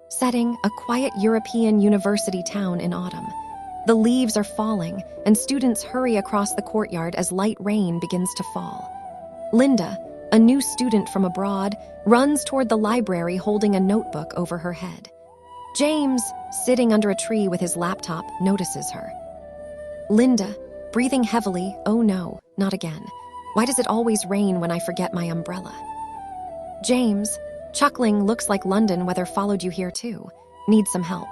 Setting, a quiet European university town in autumn. The leaves are falling, and students hurry across the courtyard as light rain begins to fall. Linda, a new student from abroad, runs toward the library holding a notebook over her head. James, sitting under a tree with his laptop, notices her. Linda, breathing heavily, oh no, not again. Why does it always rain when I forget my umbrella? James, chuckling, looks like London weather followed you here too. Need some help.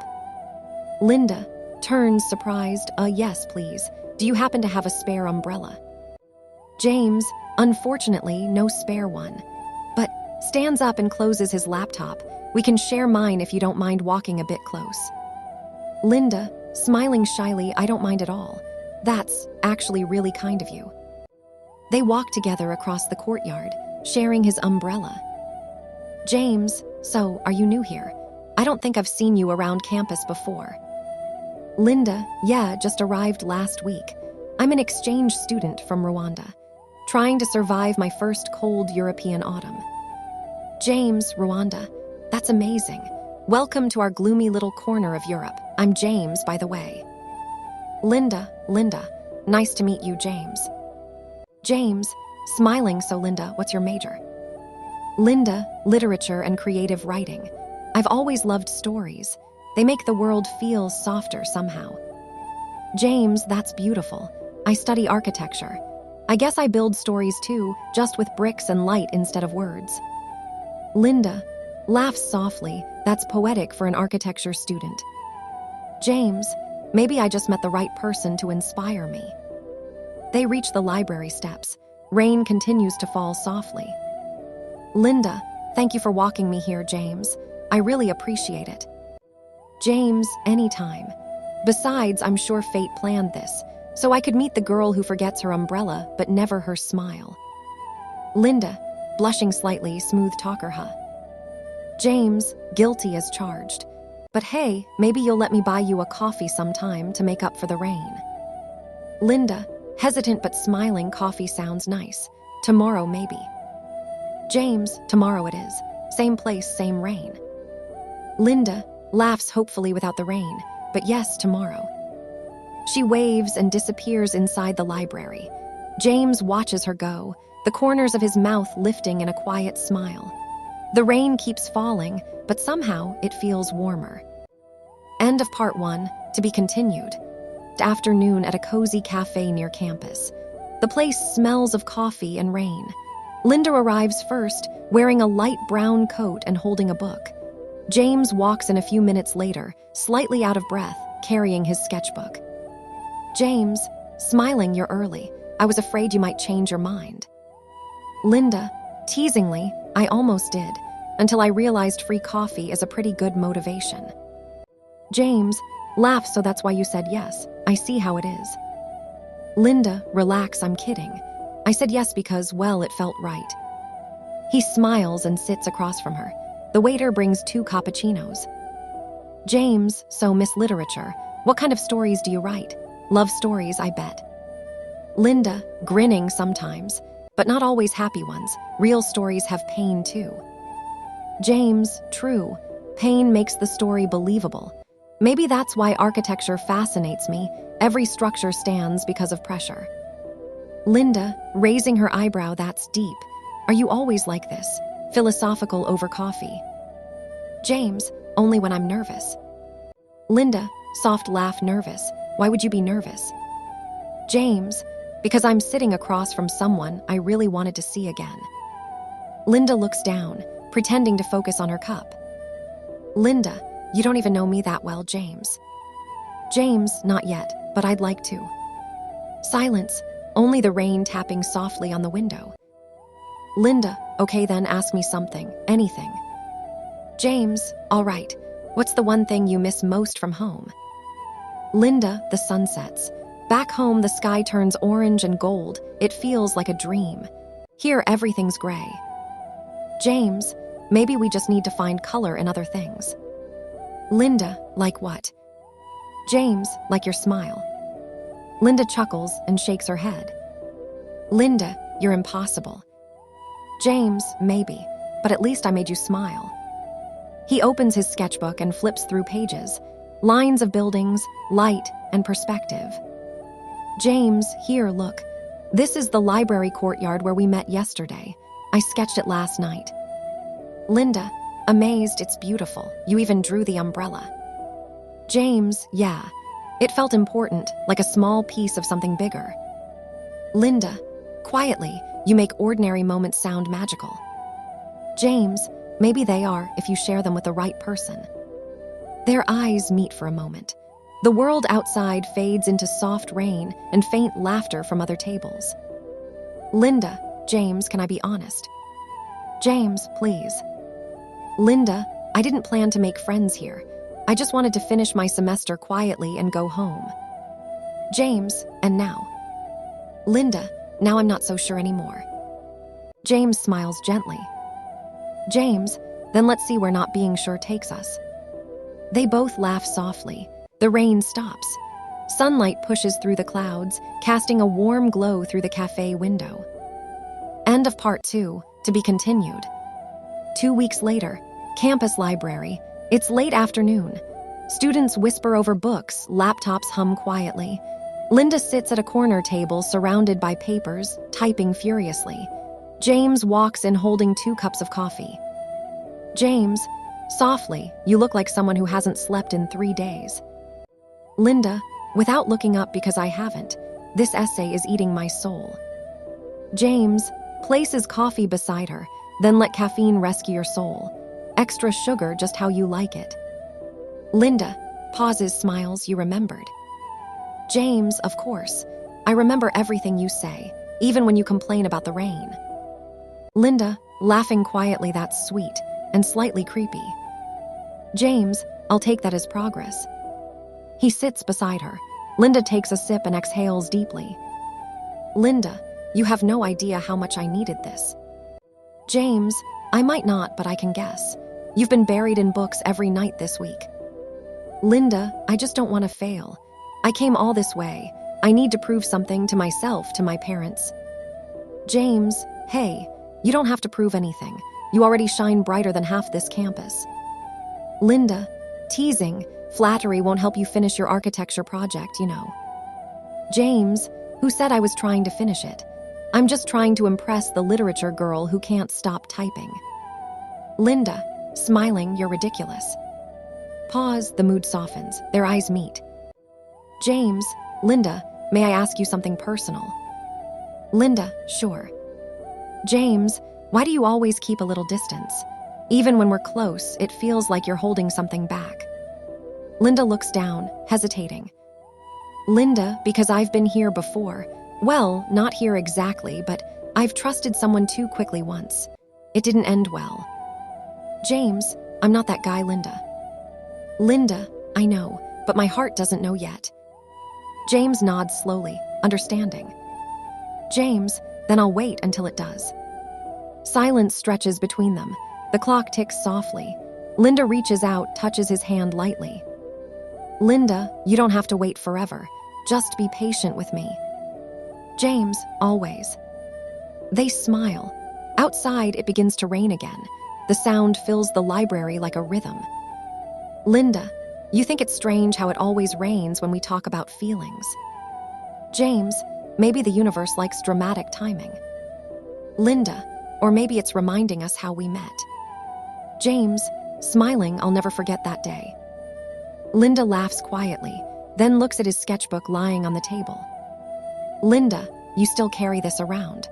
Linda turns surprised, yes, please. Do you happen to have a spare umbrella? James, unfortunately, no spare one, but stands up and closes his laptop. We can share mine if you don't mind walking a bit close. Linda, smiling shyly, I don't mind at all. That's actually really kind of you. They walk together across the courtyard, sharing his umbrella. James, so, are you new here? I don't think I've seen you around campus before. Linda, yeah, just arrived last week. I'm an exchange student from Rwanda, trying to survive my first cold European autumn. James, Rwanda, that's amazing. Welcome to our gloomy little corner of Europe. I'm James, by the way. Linda, nice to meet you, James. James, smiling, so Linda, what's your major? Linda, literature and creative writing. I've always loved stories. They make the world feel softer somehow. James, that's beautiful. I study architecture. I guess I build stories too, just with bricks and light instead of words. Linda laughs softly. That's poetic for an architecture student. James, maybe I just met the right person to inspire me. They reach the library steps. Rain continues to fall softly. Linda, thank you for walking me here, James. I really appreciate it. James, anytime. Besides, I'm sure fate planned this, so I could meet the girl who forgets her umbrella, but never her smile. Linda, blushing slightly, smooth talker, huh? James, guilty as charged. But hey, maybe you'll let me buy you a coffee sometime to make up for the rain. Linda, hesitant but smiling, coffee sounds nice. Tomorrow, maybe. James, tomorrow it is. Same place, same rain. Linda laughs hopefully without the rain, but yes, tomorrow. She waves and disappears inside the library. James watches her go, the corners of his mouth lifting in a quiet smile. The rain keeps falling, but somehow it feels warmer. End of part 1, to be continued. Afternoon at a cozy cafe near campus. The place smells of coffee and rain. Linda arrives first, wearing a light brown coat and holding a book. James walks in a few minutes later, slightly out of breath, carrying his sketchbook. James, smiling, you're early. I was afraid you might change your mind. Linda, teasingly, I almost did, until I realized free coffee is a pretty good motivation. James, laughs, so that's why you said yes. I see how it is. Linda, relax, I'm kidding. I said yes because, well, it felt right. He smiles and sits across from her. The waiter brings 2 cappuccinos. James, so Miss Literature, what kind of stories do you write? Love stories, I bet. Linda, grinning sometimes, but not always happy ones. Real stories have pain too. James, true. Pain makes the story believable. Maybe that's why architecture fascinates me. Every structure stands because of pressure. Linda, raising her eyebrow, that's deep. Are you always like this? Philosophical over coffee. James, only when I'm nervous. Linda, soft laugh, nervous. Why would you be nervous? James, because I'm sitting across from someone I really wanted to see again. Linda looks down, pretending to focus on her cup. Linda, you don't even know me that well, James. James, not yet, but I'd like to. Silence, only the rain tapping softly on the window. Linda, okay then, ask me something, anything. James, all right. What's the one thing you miss most from home? Linda, the sun sets. Back home, the sky turns orange and gold. It feels like a dream. Here, everything's gray. James, maybe we just need to find color in other things. Linda, like what? James, like your smile. Linda chuckles and shakes her head. Linda, you're impossible. James, maybe, but at least I made you smile. He opens his sketchbook and flips through pages. Lines of buildings, light, and perspective. James, here, look. This is the library courtyard where we met yesterday. I sketched it last night. Linda, amazed, it's beautiful. You even drew the umbrella. James, yeah. It felt important, like a small piece of something bigger. Linda, quietly, you make ordinary moments sound magical. James, maybe they are if you share them with the right person. Their eyes meet for a moment. The world outside fades into soft rain and faint laughter from other tables. Linda, James, can I be honest? James, please. Linda, I didn't plan to make friends here. I just wanted to finish my semester quietly and go home. James, and now? Linda, now I'm not so sure anymore. James smiles gently. James, then let's see where not being sure takes us. They both laugh softly. The rain stops. Sunlight pushes through the clouds, casting a warm glow through the cafe window. End of part 2, to be continued. 2 weeks later, campus library. It's late afternoon. Students whisper over books, laptops hum quietly. Linda sits at a corner table surrounded by papers, typing furiously. James walks in holding 2 cups of coffee. James, softly, you look like someone who hasn't slept in 3 days. Linda, without looking up because I haven't, this essay is eating my soul. James, places coffee beside her, then let caffeine rescue your soul. Extra sugar just how you like it. Linda, pauses, smiles, you remembered. James, of course. I remember everything you say, even when you complain about the rain. Linda, laughing quietly, that's sweet and slightly creepy. James, I'll take that as progress. He sits beside her. Linda takes a sip and exhales deeply. Linda, you have no idea how much I needed this. James, I might not, but I can guess. You've been buried in books every night this week. Linda, I just don't want to fail. I came all this way. I need to prove something to myself, to my parents. James, hey, you don't have to prove anything. You already shine brighter than half this campus. Linda, teasing, flattery won't help you finish your architecture project, you know. James, who said I was trying to finish it? I'm just trying to impress the literature girl who can't stop typing. Linda, smiling, you're ridiculous. Pause, the mood softens, their eyes meet. James, Linda, may I ask you something personal? Linda, sure. James, why do you always keep a little distance? Even when we're close, it feels like you're holding something back. Linda looks down, hesitating. Linda, because I've been here before. Well, not here exactly, but I've trusted someone too quickly once. It didn't end well. James, I'm not that guy, Linda. Linda, I know, but my heart doesn't know yet. James nods slowly, understanding. James, then I'll wait until it does. Silence stretches between them. The clock ticks softly. Linda reaches out, touches his hand lightly. Linda, you don't have to wait forever. Just be patient with me. James, always. They smile. Outside, it begins to rain again. The sound fills the library like a rhythm. Linda, you think it's strange how it always rains when we talk about feelings. James, maybe the universe likes dramatic timing. Linda, or maybe it's reminding us how we met. James, smiling, I'll never forget that day. Linda laughs quietly, then looks at his sketchbook lying on the table. Linda, you still carry this around.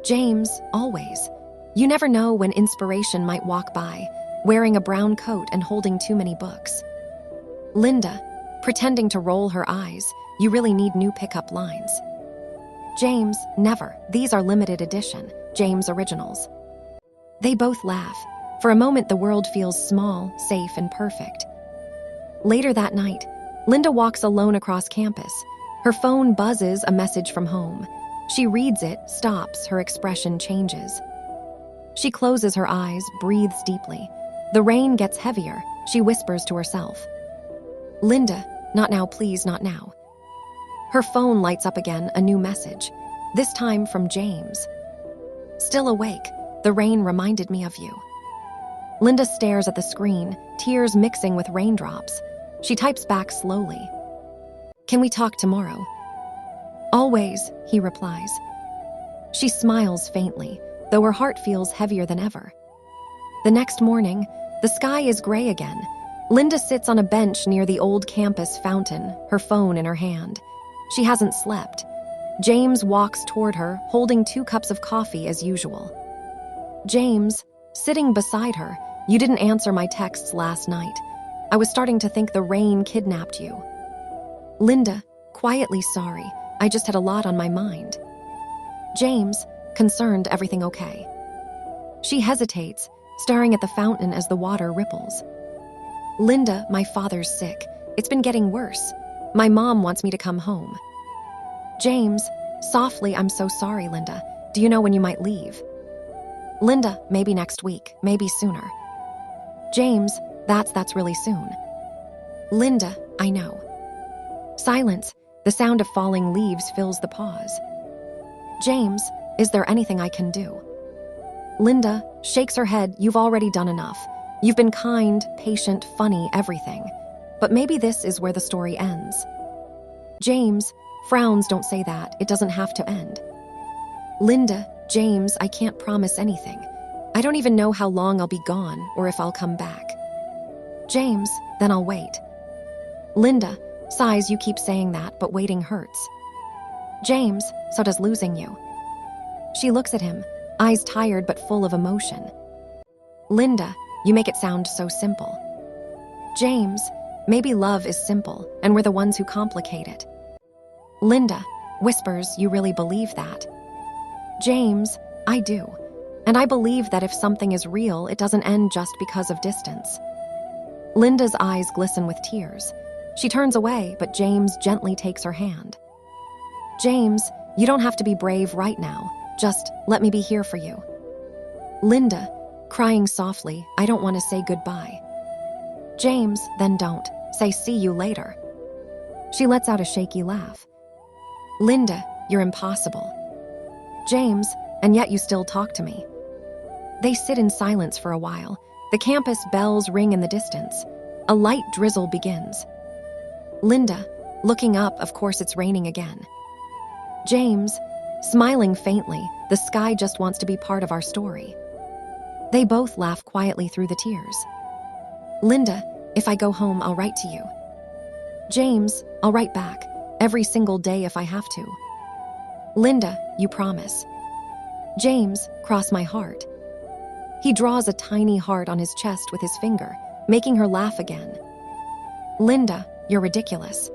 James, always. You never know when inspiration might walk by, wearing a brown coat and holding too many books. Linda, pretending to roll her eyes, you really need new pickup lines. James, never. These are limited edition, James originals. They both laugh. For a moment, the world feels small, safe, and perfect. Later that night, Linda walks alone across campus. Her phone buzzes, a message from home. She reads it, stops, her expression changes. She closes her eyes, breathes deeply. The rain gets heavier. She whispers to herself. Linda, not now, please, not now. Her phone lights up again, a new message. This time from James. Still awake, the rain reminded me of you. Linda stares at the screen, tears mixing with raindrops. She types back slowly. "Can we talk tomorrow?" "Always," he replies. She smiles faintly, though her heart feels heavier than ever. The next morning, the sky is gray again. Linda sits on a bench near the old campus fountain, her phone in her hand. She hasn't slept. James walks toward her, holding 2 cups of coffee as usual. "James," sitting beside her, "you didn't answer my texts last night. I was starting to think the rain kidnapped you." Linda, quietly sorry. "I just had a lot on my mind." James, concerned, "Everything okay?" She hesitates, staring at the fountain as the water ripples. "Linda, my father's sick. It's been getting worse. My mom wants me to come home." James, softly, "I'm so sorry, Linda. Do you know when you might leave?" Linda, "Maybe next week, maybe sooner." James, That's really soon." Linda, "I know." Silence. The sound of falling leaves fills the pause. James, "Is there anything I can do?" Linda shakes her head. "You've already done enough. You've been kind, patient, funny, everything. But maybe this is where the story ends." James frowns. "Don't say that. It doesn't have to end." Linda, "James, I can't promise anything. I don't even know how long I'll be gone or if I'll come back." James, "Then I'll wait." Linda sighs. "You keep saying that, but waiting hurts." James, "So does losing you." She looks at him, eyes tired but full of emotion. Linda, "You make it sound so simple." James, "Maybe love is simple, and we're the ones who complicate it." Linda whispers, "You really believe that?" James, "I do. And I believe that if something is real, it doesn't end just because of distance." Linda's eyes glisten with tears. She turns away, but James gently takes her hand. James, "You don't have to be brave right now. Just let me be here for you." Linda, crying softly, "I don't want to say goodbye." James, "Then don't. Say see you later." She lets out a shaky laugh. Linda, "You're impossible." James, "And yet you still talk to me." They sit in silence for a while. The campus bells ring in the distance. A light drizzle begins. Linda, looking up, "Of course it's raining again." James, smiling faintly, "The sky just wants to be part of our story." They both laugh quietly through the tears. Linda, "If I go home, I'll write to you." James, "I'll write back, every single day if I have to." Linda, "You promise?" James, "Cross my heart." He draws a tiny heart on his chest with his finger, making her laugh again. Linda, "You're ridiculous."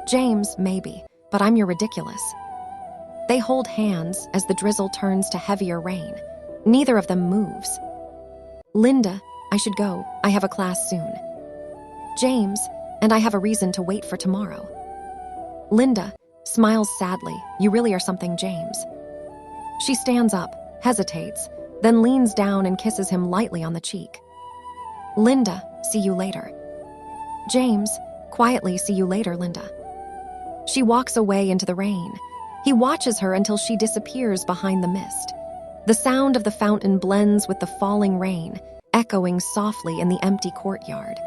James, "Maybe, but I'm your ridiculous." They hold hands as the drizzle turns to heavier rain. Neither of them moves. Linda, "I should go. I have a class soon." James, "And I have a reason to wait for tomorrow." Linda smiles sadly. "You really are something, James." She stands up, hesitates, then leans down and kisses him lightly on the cheek. Linda, "See you later." James, quietly, "See you later, Linda." She walks away into the rain. He watches her until she disappears behind the mist. The sound of the fountain blends with the falling rain, echoing softly in the empty courtyard.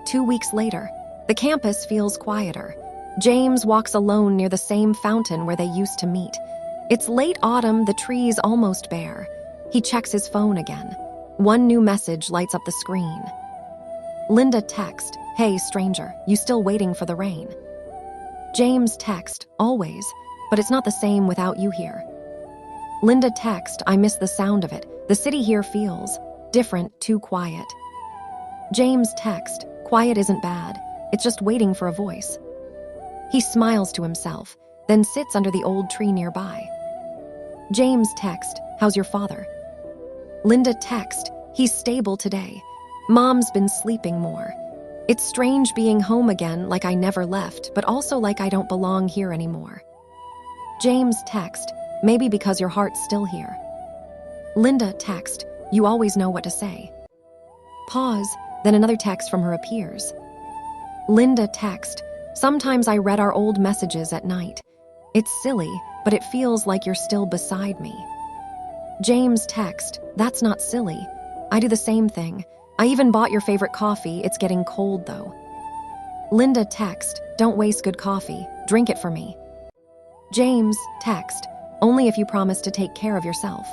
2 weeks later, the campus feels quieter. James walks alone near the same fountain where they used to meet. It's late autumn, the trees almost bare. He checks his phone again. One new message lights up the screen. Linda text, "Hey, stranger, you still waiting for the rain?" James text, "Always, but it's not the same without you here." Linda text, "I miss the sound of it. The city here feels different, too quiet." James text, "Quiet isn't bad. It's just waiting for a voice." He smiles to himself, then sits under the old tree nearby. James text, "How's your father?" Linda text, "He's stable today. Mom's been sleeping more. It's strange being home again, like I never left, but also like I don't belong here anymore." James text, "Maybe because your heart's still here." Linda text, "You always know what to say." Pause, then another text from her appears. Linda text, "Sometimes I read our old messages at night. It's silly, but it feels like you're still beside me." James text, "That's not silly. I do the same thing. I even bought your favorite coffee. It's getting cold, though. Linda text, don't waste good coffee. Drink it for me. James text, only if you promise to take care of yourself.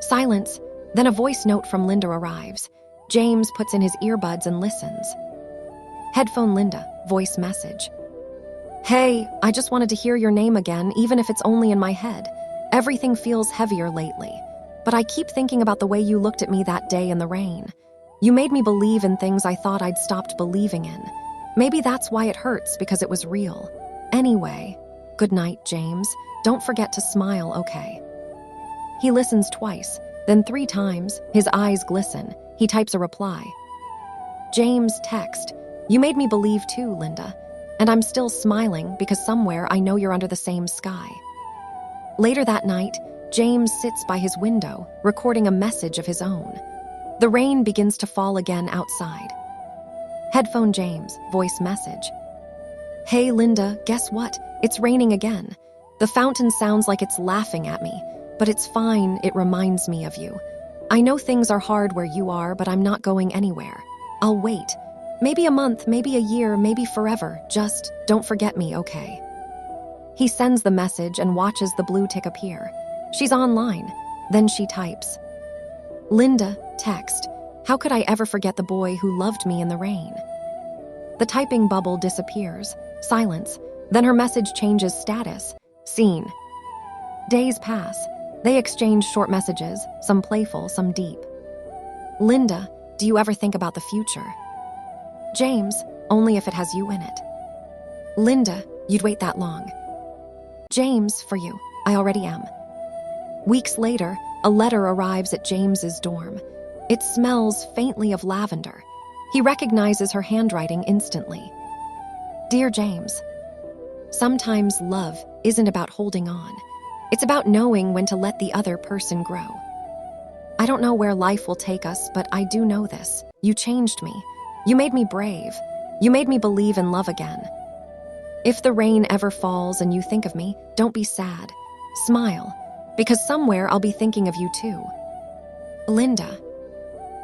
Silence. Then a voice note from Linda arrives. James puts in his earbuds and listens. Headphone Linda, voice message. Hey, I just wanted to hear your name again, even if it's only in my head. Everything feels heavier lately, but I keep thinking about the way you looked at me that day in the rain. You made me believe in things I thought I'd stopped believing in. Maybe that's why it hurts, because it was real. Anyway, good night, James. Don't forget to smile, okay? He listens twice, then 3 times. His eyes glisten. He types a reply. James text, you made me believe too, Linda. And I'm still smiling because somewhere I know you're under the same sky. Later that night, James sits by his window, recording a message of his own. The rain begins to fall again outside. Headphone James, voice message. Hey, Linda, guess what? It's raining again. The fountain sounds like it's laughing at me, but it's fine, it reminds me of you. I know things are hard where you are, but I'm not going anywhere. I'll wait. Maybe a month, maybe a year, maybe forever. Just don't forget me, okay? He sends the message and watches the blue tick appear. She's online. Then she types. Linda, text. How could I ever forget the boy who loved me in the rain? The typing bubble disappears. Silence. Then her message changes status. Seen. Days pass. They exchange short messages, some playful, some deep. Linda, do you ever think about the future? James, only if it has you in it. Linda, you'd wait that long. James, for you, I already am. Weeks later, a letter arrives at James's dorm. It smells faintly of lavender. He recognizes her handwriting instantly. Dear James, sometimes love isn't about holding on. It's about knowing when to let the other person grow. I don't know where life will take us, but I do know this. You changed me. You made me brave. You made me believe in love again. If the rain ever falls and you think of me, don't be sad. Smile, because somewhere I'll be thinking of you too. Linda.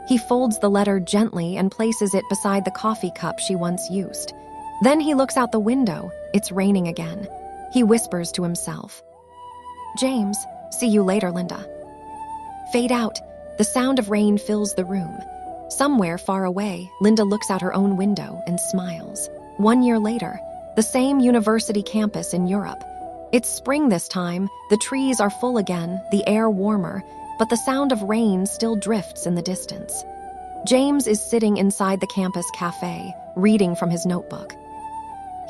He folds the letter gently and places it beside the coffee cup she once used. Then he looks out the window. It's raining again. He whispers to himself. James, see you later, Linda. Fade out. The sound of rain fills the room. Somewhere far away, Linda looks out her own window and smiles. 1 year later, the same university campus in Europe. It's spring this time, the trees are full again, the air warmer, but the sound of rain still drifts in the distance. James is sitting inside the campus cafe, reading from his notebook.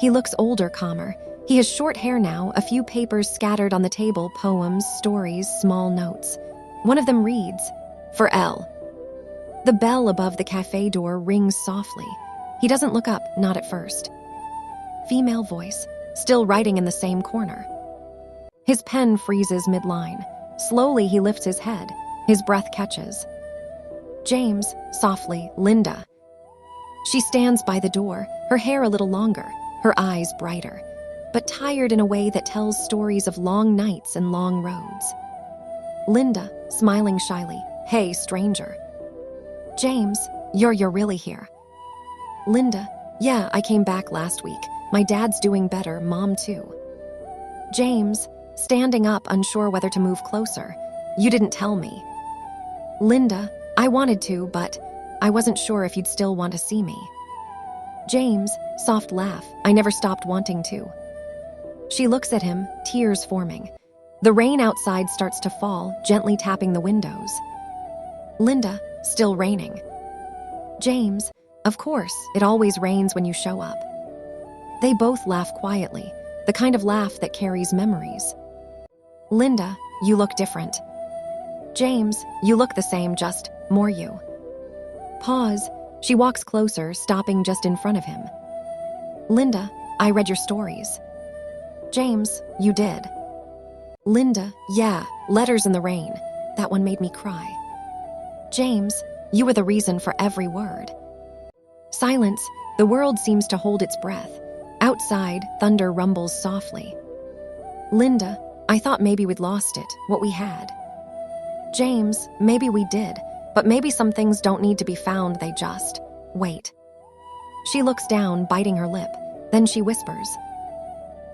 He looks older, calmer. He has short hair now, a few papers scattered on the table, poems, stories, small notes. One of them reads, For L. The bell above the cafe door rings softly. He doesn't look up, not at first. Female voice, still writing in the same corner. His pen freezes mid-line. Slowly he lifts his head. His breath catches. James, softly, Linda. She stands by the door, her hair a little longer, her eyes brighter, but tired in a way that tells stories of long nights and long roads. Linda, smiling shyly, Hey, stranger. James, you're really here. Linda, yeah, I came back last week. My dad's doing better, Mom too. James, standing up, unsure whether to move closer. You didn't tell me. Linda, I wanted to, but I wasn't sure if you'd still want to see me. James, soft laugh. I never stopped wanting to. She looks at him, tears forming. The rain outside starts to fall, gently tapping the windows. Linda, still raining. James, of course, it always rains when you show up. They both laugh quietly, the kind of laugh that carries memories. Linda, you look different. James, you look the same, just more you. Pause. She walks closer, stopping just in front of him. Linda, I read your stories. James, you did. Linda, yeah, Letters in the Rain. That one made me cry. James, you were the reason for every word. Silence. The world seems to hold its breath. Outside, thunder rumbles softly. Linda, I thought maybe we'd lost it, what we had. James, maybe we did, But maybe some things don't need to be found, they just wait. She looks down, biting her lip. Then she whispers,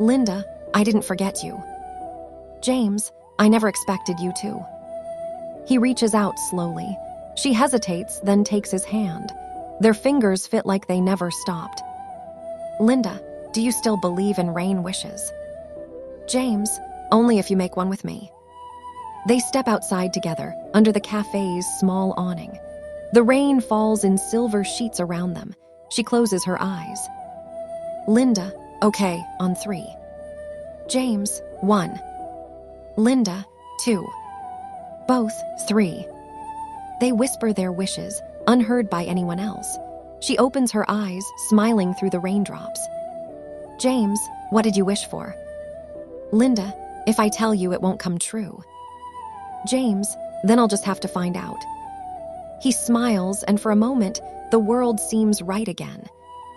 Linda, I didn't forget you. James, I never expected you to. He reaches out slowly. She hesitates, then takes his hand. Their fingers fit like they never stopped. Linda, do you still believe in rain wishes? James, only if you make one with me. They step outside together, under the cafe's small awning. The rain falls in silver sheets around them. She closes her eyes. Linda, okay, on 3. James, 1. Linda, 2. Both, 3. They whisper their wishes, unheard by anyone else. She opens her eyes, smiling through the raindrops. James, what did you wish for? Linda, if I tell you, it won't come true. James, then I'll just have to find out. He smiles, and for a moment, the world seems right again.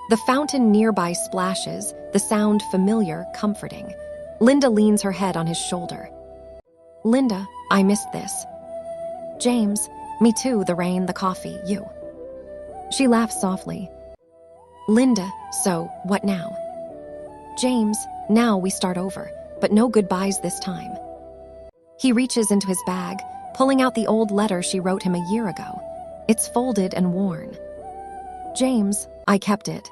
The fountain nearby splashes, the sound familiar, comforting. Linda leans her head on his shoulder. Linda, I missed this. James, me too, the rain, the coffee, you. She laughs softly. Linda, so, what now? James, now we start over, but no goodbyes this time. He reaches into his bag, pulling out the old letter she wrote him a year ago. It's folded and worn. James, I kept it.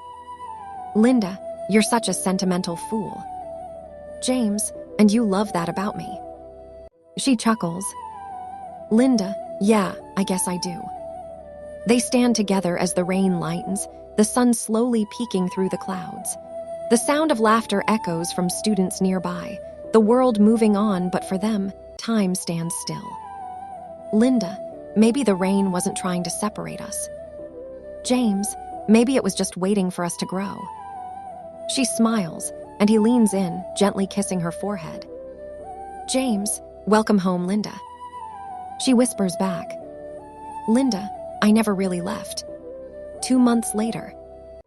Linda, you're such a sentimental fool. James, and you love that about me. She chuckles. Linda, yeah, I guess I do. They stand together as the rain lightens, the sun slowly peeking through the clouds. The sound of laughter echoes from students nearby, the world moving on, but for them, time stands still. Linda, maybe the rain wasn't trying to separate us. James, maybe it was just waiting for us to grow. She smiles, and he leans in, gently kissing her forehead. James, welcome home, Linda. She whispers back. Linda, I never really left. 2 months later,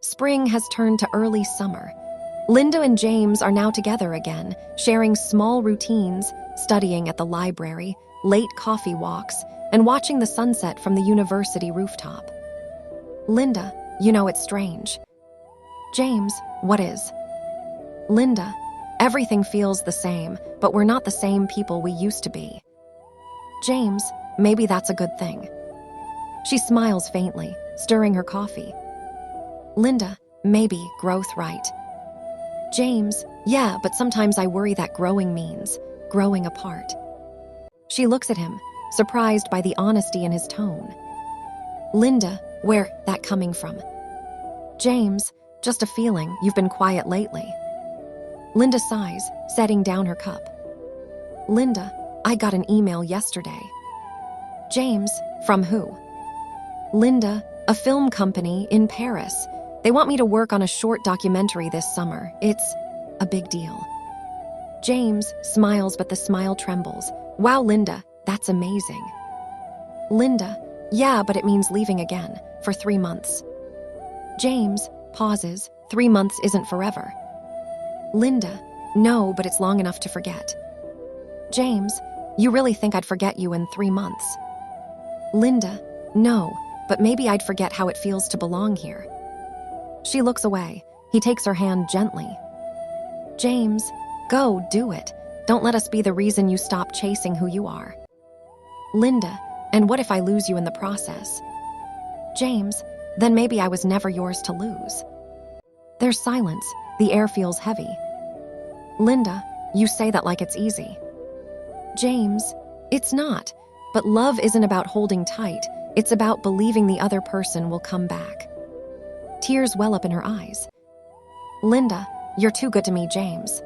spring has turned to early summer. Linda and James are now together again, sharing small routines, studying at the library, late coffee walks, and watching the sunset from the university rooftop. Linda, you know it's strange. James, what is? Linda, everything feels the same, but we're not the same people we used to be. James, maybe that's a good thing. She smiles faintly, stirring her coffee. Linda, maybe growth, right? James, yeah, but sometimes I worry that growing means growing apart. She looks at him, surprised by the honesty in his tone. Linda, where that coming from? James, just a feeling, you've been quiet lately. Linda sighs, setting down her cup. Linda, I got an email yesterday. James, from who? Linda, a film company in Paris. They want me to work on a short documentary this summer. It's a big deal. James smiles, but the smile trembles. Wow, Linda, that's amazing. Linda, yeah, but it means leaving again, for 3 months. James pauses. 3 months isn't forever. Linda, no, but it's long enough to forget. James, you really think I'd forget you in 3 months? Linda, no, but maybe I'd forget how it feels to belong here. She looks away. He takes her hand gently. James, go, do it. Don't let us be the reason you stop chasing who you are. Linda, and what if I lose you in the process? James, then maybe I was never yours to lose. There's silence. The air feels heavy. Linda, you say that like it's easy. James, it's not. But love isn't about holding tight. It's about believing the other person will come back. Tears well up in her eyes. Linda, you're too good to me, James.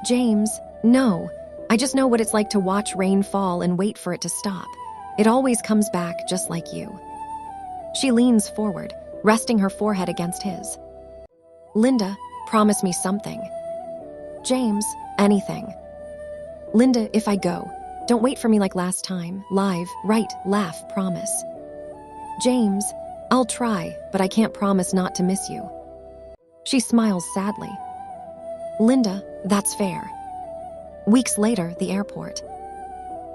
James, no. I just know what it's like to watch rain fall and wait for it to stop. It always comes back just like you. She leans forward, resting her forehead against his. Linda, promise me something. James, anything. Linda, if I go, don't wait for me like last time. Live, write, laugh, promise. James, I'll try, but I can't promise not to miss you. She smiles sadly. Linda, that's fair. Weeks later, the airport.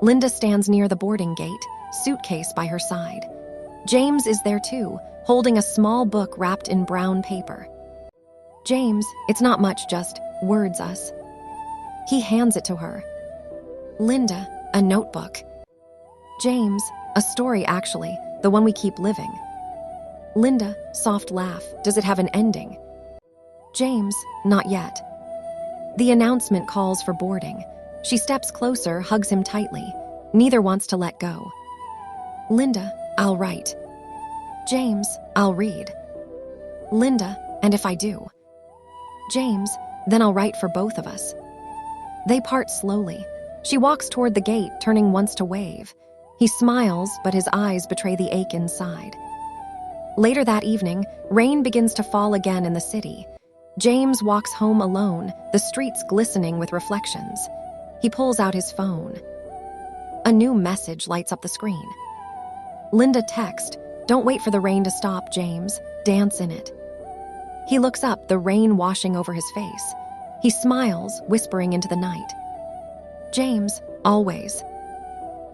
Linda stands near the boarding gate, suitcase by her side. James is there too, holding a small book wrapped in brown paper. James, it's not much, just words us. He hands it to her. Linda, a notebook. James, a story actually, the one we keep living. Linda, soft laugh, does it have an ending? James, not yet. The announcement calls for boarding. She steps closer, hugs him tightly. Neither wants to let go. Linda, I'll write. James, I'll read. Linda, and if I do? James, then I'll write for both of us. They part slowly. She walks toward the gate, turning once to wave. He smiles, but his eyes betray the ache inside. Later that evening, rain begins to fall again in the city. James walks home alone, the streets glistening with reflections. He pulls out his phone. A new message lights up the screen. Linda text, "Don't wait for the rain to stop, James. Dance in it." He looks up, the rain washing over his face. He smiles, whispering into the night. James, always.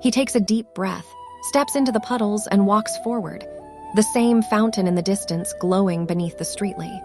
He takes a deep breath, steps into the puddles, and walks forward, the same fountain in the distance glowing beneath the streetlight.